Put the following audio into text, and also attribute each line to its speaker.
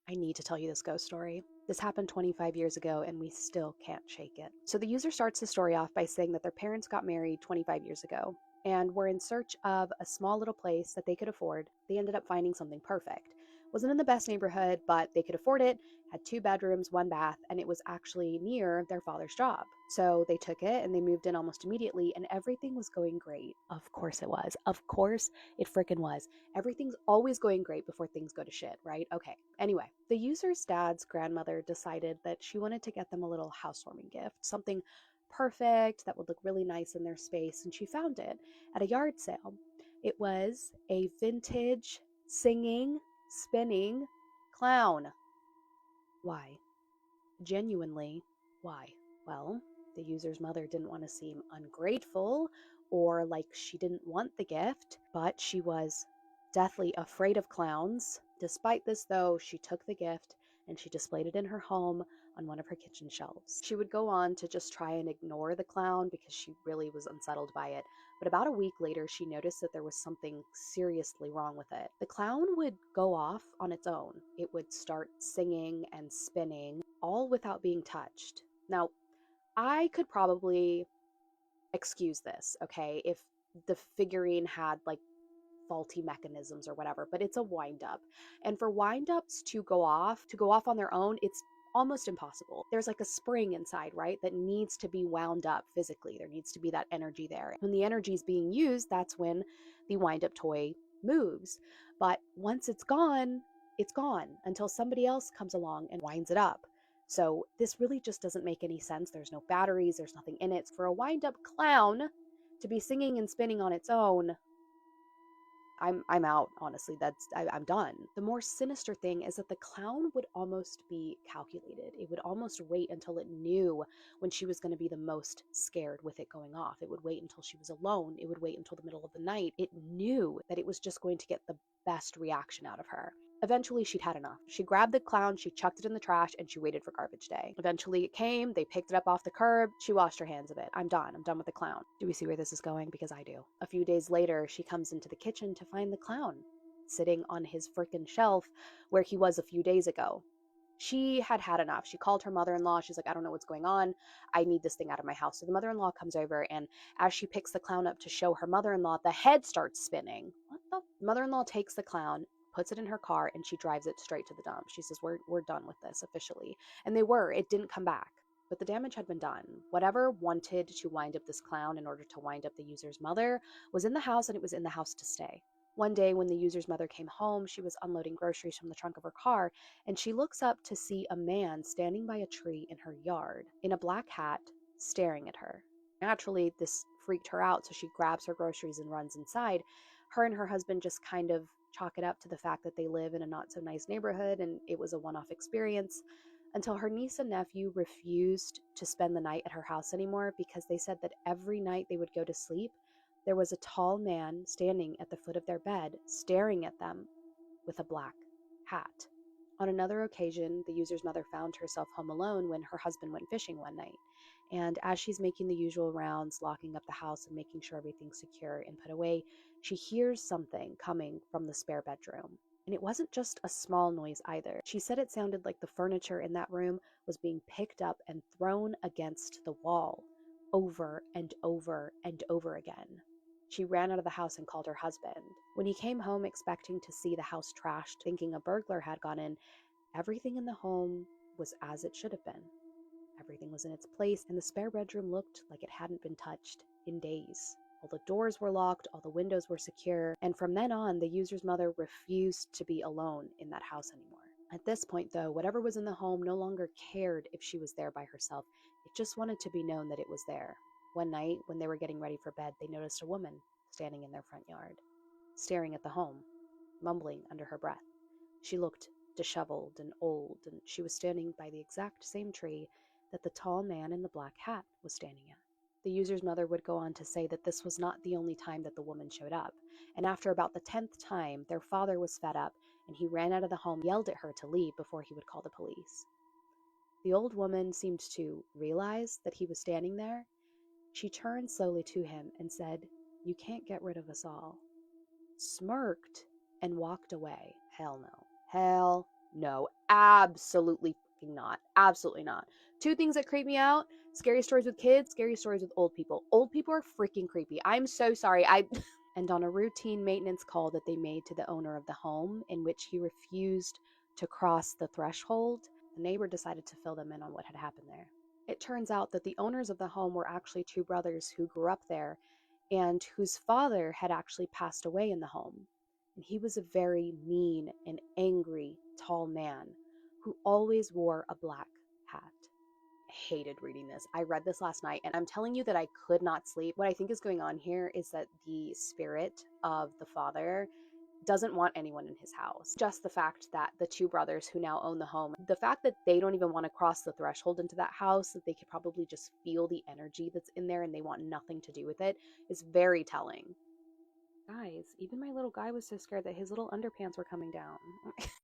Speaker 1: I need to tell you this ghost story. This happened 25 years ago and we still can't shake it. So the user starts the story off by saying that their parents got married 25 years ago and were in search of a small little place that they could afford. They ended up finding something perfect. Wasn't in the best neighborhood, but they could afford it, had 2 bedrooms, 1 bath, and it was actually near their father's job. So they took it and they moved in almost immediately, and everything was going great. Of course it was. Of course it freaking was. Everything's always going great before things go to shit, right? Okay. Anyway, the user's dad's grandmother decided that she wanted to get them a little housewarming gift, something perfect that would look really nice in their space, and she found it at a yard sale. It was a vintage singing, spinning clown. Why? Genuinely, why? Well, the user's mother didn't want to seem ungrateful or like she didn't want the gift, but she was deathly afraid of clowns. Despite this, though, she took the gift and she displayed it in her home on one of her kitchen shelves. She would go on to just try and ignore the clown because she really was unsettled by it. But about a week later, she noticed that there was something seriously wrong with it. The clown would go off on its own. It would start singing and spinning, all without being touched. Now, I could probably excuse this, okay, if the figurine had like faulty mechanisms or whatever, but it's a wind up. And for wind ups to go off on their own, it's almost impossible. There's like a spring inside, right, that needs to be wound up physically. There needs to be that energy there. When the energy is being used, that's when the wind up toy moves. But once it's gone until somebody else comes along and winds it up. So this really just doesn't make any sense. There's no batteries, there's nothing in it. For a wind up clown to be singing and spinning on its own, I'm out, honestly. I'm done. The more sinister thing is that the clown would almost be calculated. It would almost wait until it knew when she was going to be the most scared with it going off. It would wait until she was alone. It would wait until the middle of the night. It knew that it was just going to get the best reaction out of her. Eventually, she'd had enough. She grabbed the clown, she chucked it in the trash, and she waited for garbage day. Eventually, it came. They picked it up off the curb. She washed her hands of it. I'm done. I'm done with the clown. Do we see where this is going? Because I do. A few days later, she comes into the kitchen to find the clown sitting on his frickin' shelf where he was a few days ago. She had had enough. She called her mother-in-law. She's like, I don't know what's going on. I need this thing out of my house. So the mother-in-law comes over, and as she picks the clown up to show her mother-in-law, the head starts spinning. What the? Mother-in-law takes the clown, puts it in her car, and she drives it straight to the dump. She says, we're done with this officially. And they were. It didn't come back. But the damage had been done. Whatever wanted to wind up this clown in order to wind up the user's mother was in the house, and it was in the house to stay. One day, when the user's mother came home, she was unloading groceries from the trunk of her car, and she looks up to see a man standing by a tree in her yard in a black hat, staring at her. Naturally, this freaked her out, so she grabs her groceries and runs inside. Her and her husband just kind of chalk it up to the fact that they live in a not so nice neighborhood and it was a one off experience, until her niece and nephew refused to spend the night at her house anymore because they said that every night they would go to sleep, there was a tall man standing at the foot of their bed, staring at them with a black hat. On another occasion, the user's mother found herself home alone when her husband went fishing one night. And as she's making the usual rounds, locking up the house and making sure everything's secure and put away, she hears something coming from the spare bedroom. And it wasn't just a small noise either. She said it sounded like the furniture in that room was being picked up and thrown against the wall over and over and over again. She ran out of the house and called her husband. When he came home expecting to see the house trashed, thinking a burglar had gone in, everything in the home was as it should have been. Everything was in its place, and the spare bedroom looked like it hadn't been touched in days. All the doors were locked, all the windows were secure, and from then on, the user's mother refused to be alone in that house anymore. At this point, though, whatever was in the home no longer cared if she was there by herself. It just wanted to be known that it was there. One night, when they were getting ready for bed, they noticed a woman standing in their front yard, staring at the home, mumbling under her breath. She looked disheveled and old, and she was standing by the exact same tree that the tall man in the black hat was standing at. The user's mother would go on to say that this was not the only time that the woman showed up, and after about the 10th time, their father was fed up, and he ran out of the home, yelled at her to leave before he would call the police. The old woman seemed to realize that he was standing there. She turned slowly to him and said, "You can't get rid of us all," smirked, and walked away. Hell no. Hell No, absolutely fucking not. Absolutely not. Two things that creep me out: scary stories with kids, scary stories with old people. Old people are freaking creepy. I'm so sorry. And on a routine maintenance call that they made to the owner of the home, in which he refused to cross the threshold, the neighbor decided to fill them in on what had happened there. It turns out that the owners of the home were actually two brothers who grew up there and whose father had actually passed away in the home. And he was a very mean and angry tall man who always wore a black hat. I hated reading this. I read this last night and I'm telling you that I could not sleep. What I think is going on here is that the spirit of the father doesn't want anyone in his house. Just the fact that the two brothers who now own the home, the fact that they don't even want to cross the threshold into that house, that they could probably just feel the energy that's in there and they want nothing to do with it, is very telling. Guys, even my little guy was so scared that his little underpants were coming down.